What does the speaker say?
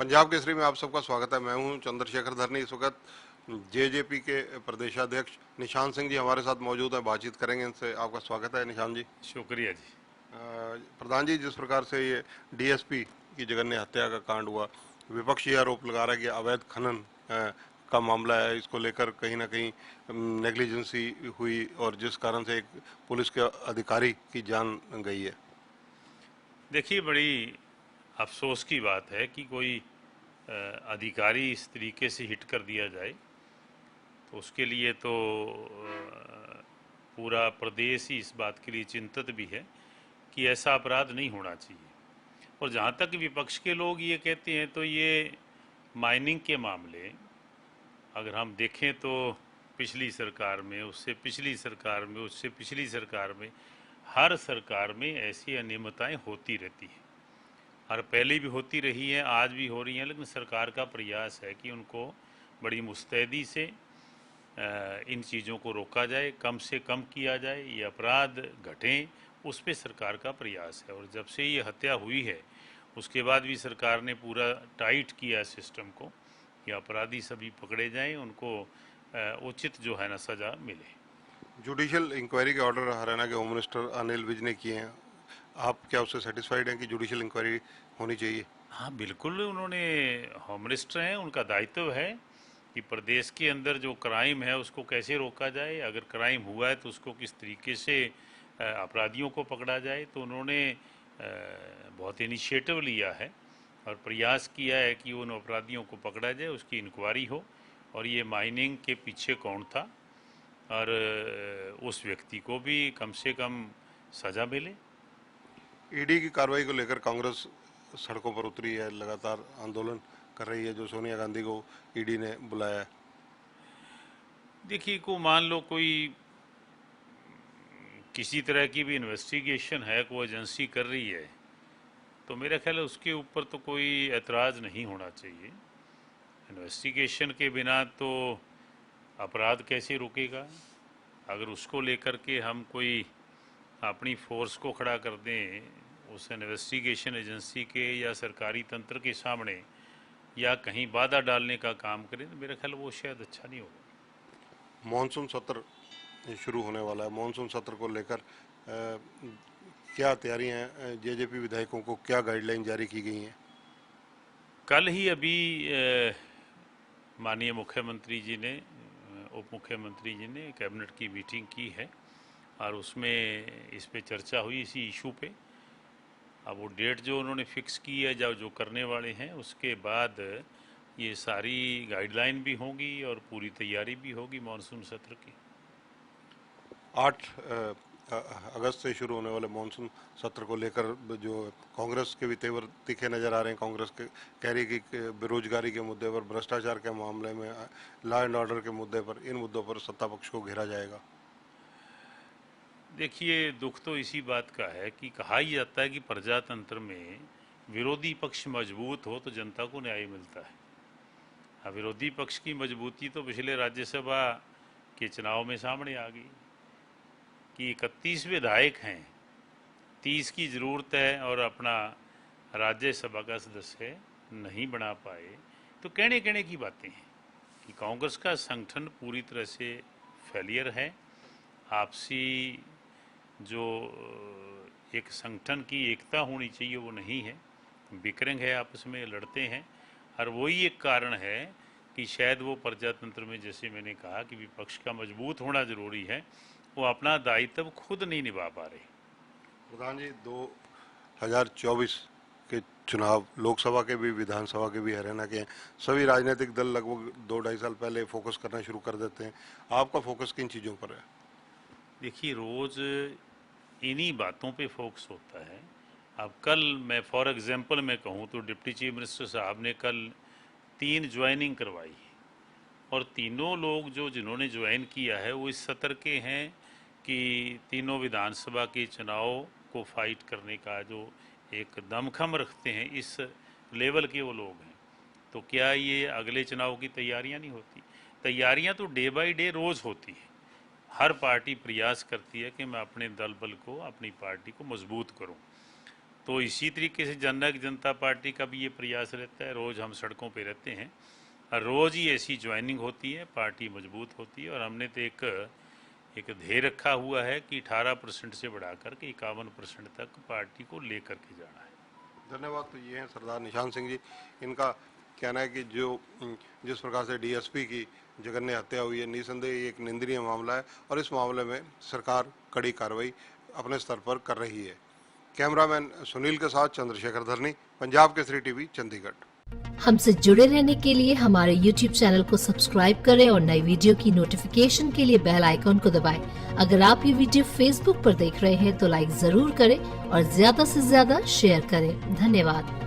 पंजाब केसरी में आप सबका स्वागत है। मैं हूं चंद्रशेखर धरनी। इस वक्त जेजेपी के प्रदेशाध्यक्ष निशान सिंह जी हमारे साथ मौजूद है, बातचीत करेंगे इनसे। आपका स्वागत है निशान जी। शुक्रिया जी। प्रधान जी, जिस प्रकार से ये डीएसपी की जघन्य हत्या का कांड हुआ, विपक्ष ये आरोप लगा रहा है कि अवैध खनन का मामला है, इसको लेकर कहीं ना कहीं नेग्लिजेंसी हुई और जिस कारण से एक पुलिस के अधिकारी की जान गई है। देखिए, बड़ी अफसोस की बात है कि कोई अधिकारी इस तरीके से हिट कर दिया जाए, तो उसके लिए तो पूरा प्रदेश ही इस बात के लिए चिंतित भी है कि ऐसा अपराध नहीं होना चाहिए। और जहाँ तक विपक्ष के लोग ये कहते हैं, तो ये माइनिंग के मामले अगर हम देखें तो पिछली सरकार में, उससे पिछली सरकार में, उससे पिछली सरकार में, हर सरकार में ऐसी अनियमितताएं होती रहती हैं। और पहले भी होती रही है, आज भी हो रही हैं, लेकिन सरकार का प्रयास है कि उनको बड़ी मुस्तैदी से इन चीज़ों को रोका जाए, कम से कम किया जाए, ये अपराध घटें, उस पर सरकार का प्रयास है। और जब से ये हत्या हुई है, उसके बाद भी सरकार ने पूरा टाइट किया सिस्टम को कि अपराधी सभी पकड़े जाएं, उनको उचित जो है ना सज़ा मिले। जुडिशियल इंक्वायरी के ऑर्डर हरियाणा के होम मिनिस्टर अनिल विज ने किए हैं। आप क्या उससे सेटिस्फाइड हैं कि जुडिशियल इंक्वायरी होनी चाहिए? हाँ बिल्कुल, उन्होंने, होम मिनिस्टर हैं, उनका दायित्व है कि प्रदेश के अंदर जो क्राइम है उसको कैसे रोका जाए, अगर क्राइम हुआ है तो उसको किस तरीके से अपराधियों को पकड़ा जाए। तो उन्होंने बहुत इनिशिएटिव लिया है और प्रयास किया है कि उन अपराधियों को पकड़ा जाए, उसकी इंक्वायरी हो और ये माइनिंग के पीछे कौन था और उस व्यक्ति को भी कम से कम सज़ा मिले। ईडी की कार्रवाई को लेकर कांग्रेस सड़कों पर उतरी है, लगातार आंदोलन कर रही है, जो सोनिया गांधी को ईडी ने बुलाया है। देखिए, को मान लो कोई किसी तरह की भी इन्वेस्टिगेशन है, कोई एजेंसी कर रही है, तो मेरा ख्याल है उसके ऊपर तो कोई एतराज़ नहीं होना चाहिए। इन्वेस्टिगेशन के बिना तो अपराध कैसे रुकेगा। अगर उसको लेकर के हम कोई अपनी फोर्स को खड़ा कर दें उस इन्वेस्टिगेशन एजेंसी के या सरकारी तंत्र के सामने, या कहीं बाधा डालने का काम करें, तो मेरा ख्याल वो शायद अच्छा नहीं होगा। मानसून सत्र शुरू होने वाला है। मानसून सत्र को लेकर क्या तैयारियां हैं? जेजेपी विधायकों को क्या गाइडलाइन जारी की गई हैं? कल ही अभी माननीय मुख्यमंत्री जी ने, उप मुख्यमंत्री जी ने कैबिनेट की मीटिंग की है और उसमें इस पे चर्चा हुई, इसी इशू पे। अब वो डेट जो उन्होंने फिक्स की है, जो करने वाले हैं, उसके बाद ये सारी गाइडलाइन भी होंगी और पूरी तैयारी भी होगी मानसून सत्र की। 8 अगस्त से शुरू होने वाले मानसून सत्र को लेकर जो कांग्रेस के भी तेवर तीखे नजर आ रहे हैं। कांग्रेस के कह रही है कि बेरोजगारी के मुद्दे पर, भ्रष्टाचार के मामले में, लॉ एंड ऑर्डर के मुद्दे पर, इन मुद्दों पर सत्ता पक्ष को घेरा जाएगा। देखिए, दुख तो इसी बात का है कि कहा ही जाता है कि प्रजातंत्र में विरोधी पक्ष मजबूत हो तो जनता को न्याय मिलता है। हाँ, विरोधी पक्ष की मजबूती तो पिछले राज्यसभा के चुनाव में सामने आ गई कि 31 विधायक हैं, 30 की ज़रूरत है और अपना राज्यसभा का सदस्य नहीं बना पाए। तो कहने कहने की बातें हैं कि कांग्रेस का संगठन पूरी तरह से फेलियर है। आपसी जो एक संगठन की एकता होनी चाहिए वो नहीं है, बिकरंग है, आपस में लड़ते हैं। और वही एक कारण है कि शायद वो प्रजातंत्र में, जैसे मैंने कहा कि विपक्ष का मजबूत होना ज़रूरी है, वो अपना दायित्व खुद नहीं निभा पा रहे। प्रधान जी, 2024 के चुनाव लोकसभा के भी, विधानसभा के भी हरियाणा के हैं। सभी राजनीतिक दल लगभग 2-2.5 साल पहले फोकस करना शुरू कर देते हैं। आपका फोकस किन चीज़ों पर है? देखिए, रोज़ इन्हीं बातों पे फोकस होता है। अब कल मैं फॉर एग्जांपल मैं कहूँ तो डिप्टी चीफ मिनिस्टर साहब ने कल 3 ज्वाइनिंग करवाई और तीनों लोग जो जिन्होंने ज्वाइन किया है वो इस सत्र के हैं कि तीनों विधानसभा के चुनाव को फाइट करने का जो एक दमखम रखते हैं, इस लेवल के वो लोग हैं। तो क्या ये अगले चुनाव की तैयारियां नहीं होती? तैयारियां तो डे बाय डे रोज़ होती है। हर पार्टी प्रयास करती है कि मैं अपने दल बल को, अपनी पार्टी को मजबूत करूं। तो इसी तरीके से जननायक जनता पार्टी का भी ये प्रयास रहता है। रोज़ हम सड़कों पे रहते हैं और रोज़ ही ऐसी ज्वाइनिंग होती है, पार्टी मजबूत होती है। और हमने तो एक ध्येय रखा हुआ है कि 18% से बढ़ाकर के 51% तक पार्टी को लेकर के जाना है। धन्यवाद। तो ये हैं सरदार निशान सिंह जी। इनका कहना है कि जिस प्रकार से डीएसपी की जघन्य हत्या हुई है, निसंदेह ये एक निंदनीय मामला है और इस मामले में सरकार कड़ी कार्रवाई अपने स्तर पर कर रही है। कैमरामैन सुनील के साथ चंद्रशेखर धरनी, पंजाब केसरी टीवी, चंडीगढ़। हमसे जुड़े रहने के लिए हमारे YouTube चैनल को सब्सक्राइब करें और नई वीडियो की नोटिफिकेशन के लिए बेल आइकॉन को दबाएं। अगर आप ये वीडियो Facebook पर देख रहे हैं तो लाइक जरूर करें और ज्यादा से ज्यादा शेयर करें। धन्यवाद।